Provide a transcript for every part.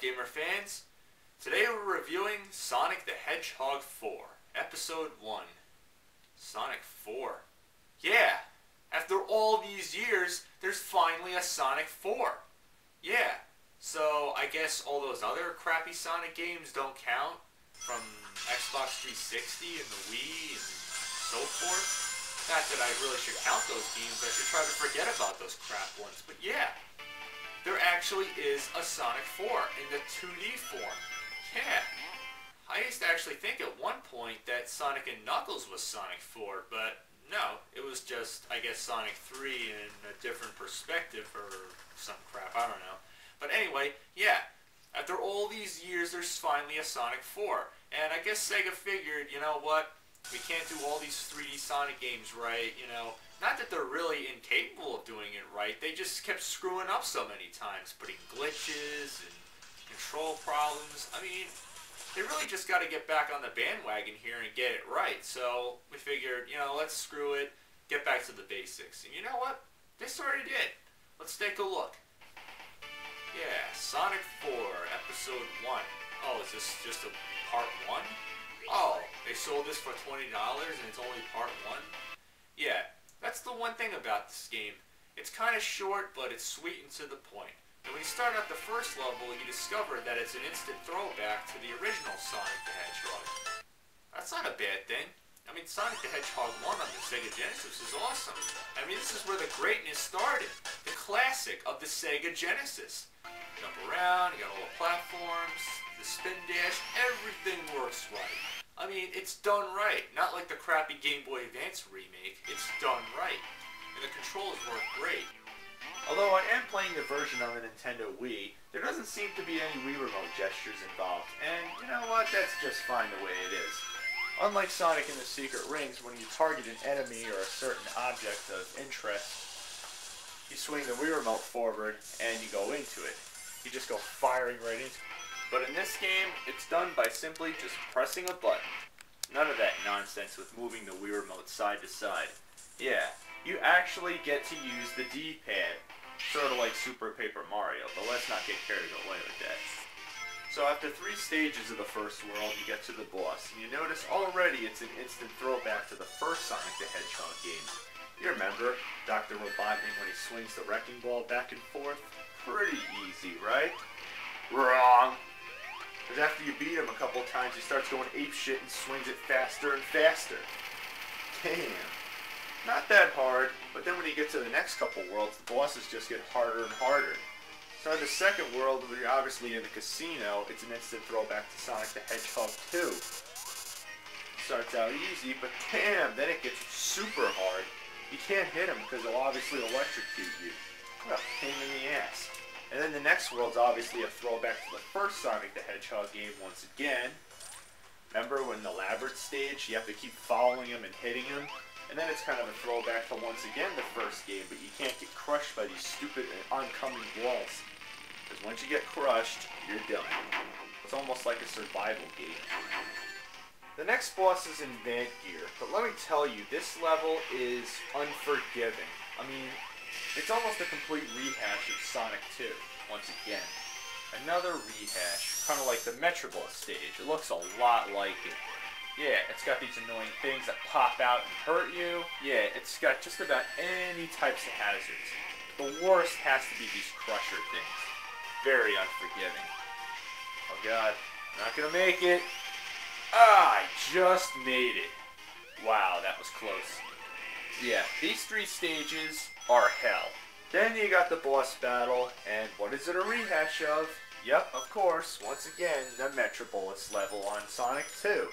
gamer fans? Today we're reviewing Sonic the Hedgehog 4, Episode 1. Sonic 4. Yeah, after all these years, there's finally a Sonic 4. Yeah, so I guess all those other crappy Sonic games don't count from Xbox 360 and the Wii and so forth. Not that I really should count those games, I should try to forget about those crap ones, but yeah. There actually is a Sonic 4 in the 2D form. Yeah. I used to actually think at one point that Sonic and Knuckles was Sonic 4, but no, it was just, I guess, Sonic 3 in a different perspective or some crap, I don't know. But anyway, yeah, after all these years, there's finally a Sonic 4. And I guess Sega figured, you know what, we can't do all these 3D Sonic games right, you know. Not that they're really incapable of doing it right, they just kept screwing up so many times, putting glitches and control problems. I mean, they really just got to get back on the bandwagon here and get it right. So we figured, you know, let's screw it, get back to the basics. And you know what? They sort of did. Let's take a look. Yeah, Sonic 4, Episode 1. Oh, is this just a Part 1? Oh, they sold this for $20 and it's only Part 1? Yeah. That's the one thing about this game. It's kind of short, but it's sweet and to the point. And when you start out the first level, you discover that it's an instant throwback to the original Sonic the Hedgehog. That's not a bad thing. I mean, Sonic the Hedgehog 1 on the Sega Genesis is awesome. I mean, this is where the greatness started. The classic of the Sega Genesis. Jump around, you got all the platforms, the spin dash, everything works right. I mean, it's done right. Not like the crappy Game Boy Advance remake. It's done right. And the controls work great. Although I am playing the version on the Nintendo Wii, there doesn't seem to be any Wii Remote gestures involved. And you know what? That's just fine the way it is. Unlike Sonic in the Secret Rings, when you target an enemy or a certain object of interest, you swing the Wii Remote forward and you go into it. You just go firing right into it. But in this game, it's done by simply just pressing a button. None of that nonsense with moving the Wii Remote side to side. Yeah, you actually get to use the D-pad. Sort of like Super Paper Mario, but let's not get carried away with that. So after 3 stages of the first world, you get to the boss. And you notice already it's an instant throwback to the first Sonic the Hedgehog game. You remember Dr. Robotnik when he swings the wrecking ball back and forth? Pretty easy, right? Wrong. Because after you beat him a couple times, he starts going apeshit and swings it faster and faster. Damn. Not that hard, but then when you get to the next couple worlds, the bosses just get harder and harder. So in the second world, where you're obviously in the casino, it's an instant throwback to Sonic the Hedgehog 2. Starts out easy, but damn, then it gets super hard. You can't hit him because he'll obviously electrocute you. What a pain in the ass. And then the next world's obviously a throwback to the first Sonic the Hedgehog game once again. Remember when the labyrinth stage, you have to keep following him and hitting him? And then it's kind of a throwback to once again the first game, but you can't get crushed by these stupid oncoming walls. Because once you get crushed, you're done. It's almost like a survival game. The next boss is in Bad Gear, but let me tell you, this level is unforgiving. I mean, it's almost a complete rehash of Sonic 2, once again. Another rehash, kind of like the Metro Bus stage. It looks a lot like it. Yeah, it's got these annoying things that pop out and hurt you. Yeah, it's got just about any types of hazards. The worst has to be these crusher things. Very unforgiving. Oh god, I'm not gonna make it. Ah, I just made it. Wow, that was close. Yeah, these 3 stages are hell. Then you got the boss battle, and what is it a rehash of? Yep, of course, once again, the Metropolis level on Sonic 2.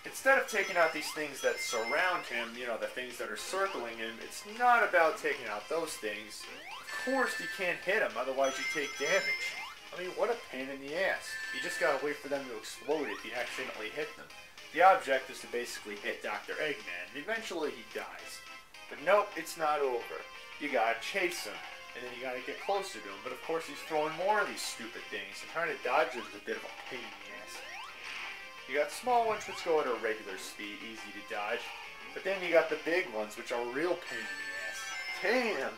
Instead of taking out these things that surround him, you know, the things that are circling him, it's not about taking out those things. Of course you can't hit them, otherwise you take damage. I mean, what a pain in the ass. You just gotta wait for them to explode if you accidentally hit them. The object is to basically hit Dr. Eggman, and eventually he dies. But nope, it's not over. You gotta chase him, and then you gotta get closer to him, but of course he's throwing more of these stupid things, and trying to dodge it is a bit of a pain in the ass. You got small ones which go at a regular speed, easy to dodge, but then you got the big ones which are a real pain in the ass. Damn!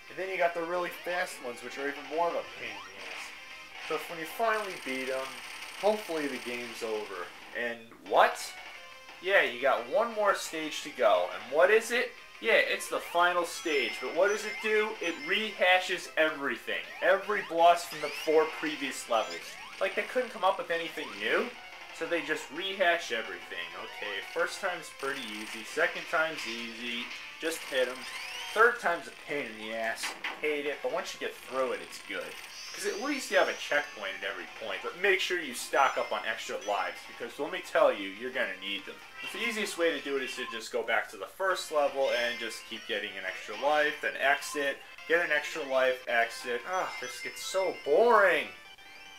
And then you got the really fast ones which are even more of a pain in the ass. So when you finally beat him, hopefully the game's over. And what? Yeah, you got one more stage to go. And what is it? Yeah, it's the final stage. But what does it do? It rehashes everything. Every boss from the 4 previous levels. Like, they couldn't come up with anything new, so they just rehash everything. Okay, first time's pretty easy. Second time's easy. Just hit them. Third time's a pain in the ass. Hate it, but once you get through it, it's good. Because at least you have a checkpoint at every point, but make sure you stock up on extra lives, because let me tell you, you're going to need them. The easiest way to do it is to just go back to the first level and just keep getting an extra life, then exit, get an extra life, exit. Ah, this gets so boring.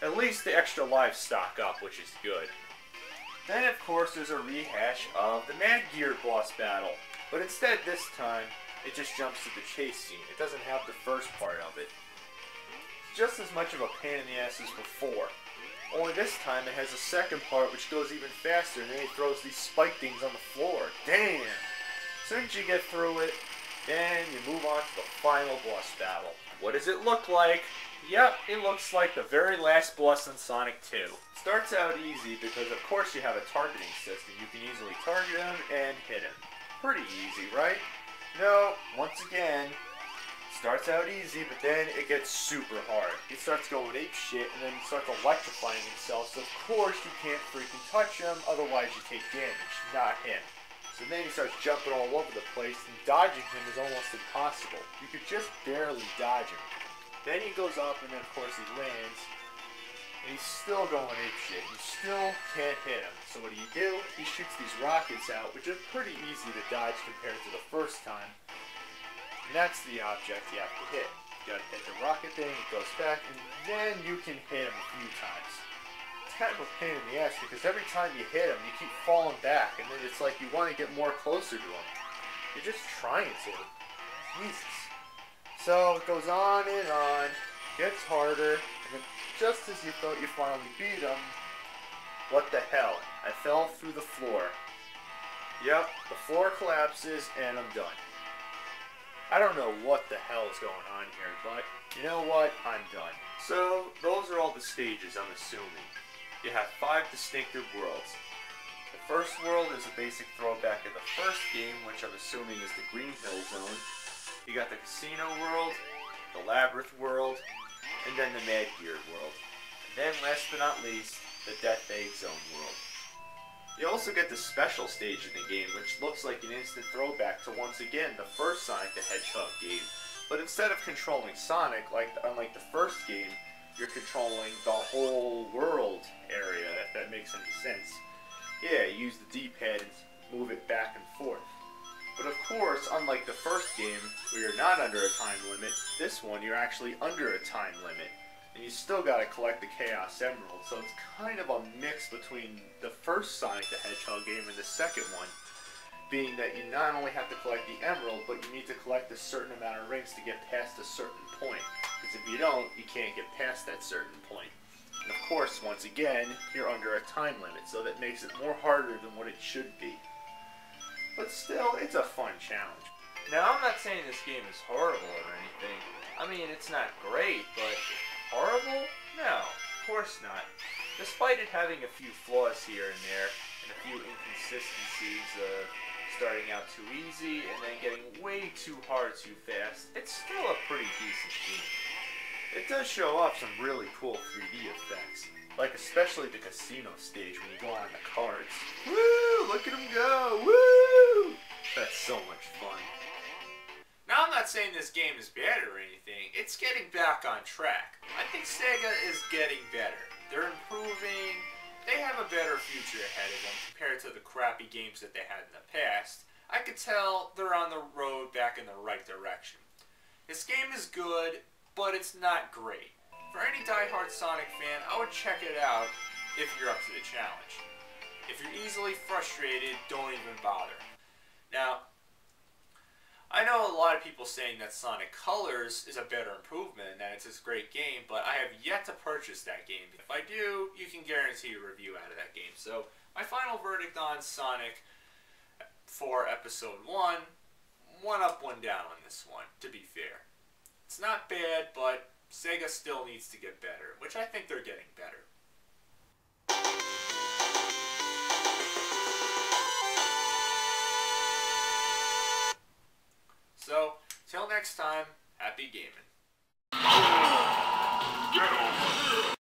At least the extra lives stock up, which is good. Then, of course, there's a rehash of the Mad Gear boss battle, but instead this time, it just jumps to the chase scene. It doesn't have the first part of it. Just as much of a pain in the ass as before. Only this time it has a second part which goes even faster, and then he throws these spike things on the floor. Damn! As soon as you get through it, then you move on to the final boss battle. What does it look like? Yep, it looks like the very last boss in Sonic 2. Starts out easy because of course you have a targeting system. You can easily target him and hit him. Pretty easy, right? No, once again, starts out easy, but then it gets super hard. He starts going ape shit, and then he starts electrifying himself, so of course you can't freaking touch him, otherwise you take damage, not him. So then he starts jumping all over the place, and dodging him is almost impossible. You could just barely dodge him. Then he goes up, and then of course he lands, and he's still going ape shit. You still can't hit him. So what do? He shoots these rockets out, which are pretty easy to dodge compared to the first time. And that's the object you have to hit. You gotta hit the rocket thing, it goes back, and then you can hit him a few times. It's kind of a pain in the ass because every time you hit him, you keep falling back, and then it's like you want to get more closer to him. You're just trying to. Jesus. So it goes on, gets harder, and then just as you thought you finally beat him, what the hell? I fell through the floor. Yep, the floor collapses, and I'm done. I don't know what the hell is going on here, but you know what? I'm done. So, those are all the stages, I'm assuming. You have 5 distinctive worlds. The first world is a basic throwback of the first game, which I'm assuming is the Green Hill Zone. You got the Casino World, the Labyrinth World, and then the Mad Gear World. And then, last but not least, the Death Egg Zone World. You also get the special stage in the game, which looks like an instant throwback to once again the first Sonic the Hedgehog game. But instead of controlling Sonic, unlike the first game, you're controlling the whole world area, if that makes any sense. Yeah, you use the D-pad and move it back and forth. But of course, unlike the first game, where you're not under a time limit, this one you're actually under a time limit. And you still gotta collect the Chaos Emerald, so it's kind of a mix between the first Sonic the Hedgehog game and the second one, being that you not only have to collect the Emerald, but you need to collect a certain amount of rings to get past a certain point. Because if you don't, you can't get past that certain point. And of course, once again, you're under a time limit, so that makes it more harder than what it should be. But still, it's a fun challenge. Now, I'm not saying this game is horrible or anything. I mean, it's not great, but horrible? No, of course not. Despite it having a few flaws here and there, and a few inconsistencies, starting out too easy and then getting way too hard too fast, it's still a pretty decent game. It does show off some really cool 3D effects, like especially the casino stage when you go on the cards. Woo! Look at them go! Woo! That's so much fun. Now, I'm not saying this game is bad or anything. It's getting back on track. I think Sega is getting better. They're improving. They have a better future ahead of them compared to the crappy games that they had in the past. I could tell they're on the road back in the right direction. This game is good, but it's not great. For any diehard Sonic fan, I would check it out if you're up to the challenge. If you're easily frustrated, don't even bother. Now, I know a lot of people saying that Sonic Colors is a better improvement and that it's a great game, but I have yet to purchase that game. If I do, you can guarantee a review out of that game. So, my final verdict on Sonic 4 Episode 1, one up, one down on this one, to be fair. It's not bad, but Sega still needs to get better, which I think they're getting better. So, till next time, happy gaming. Get over here!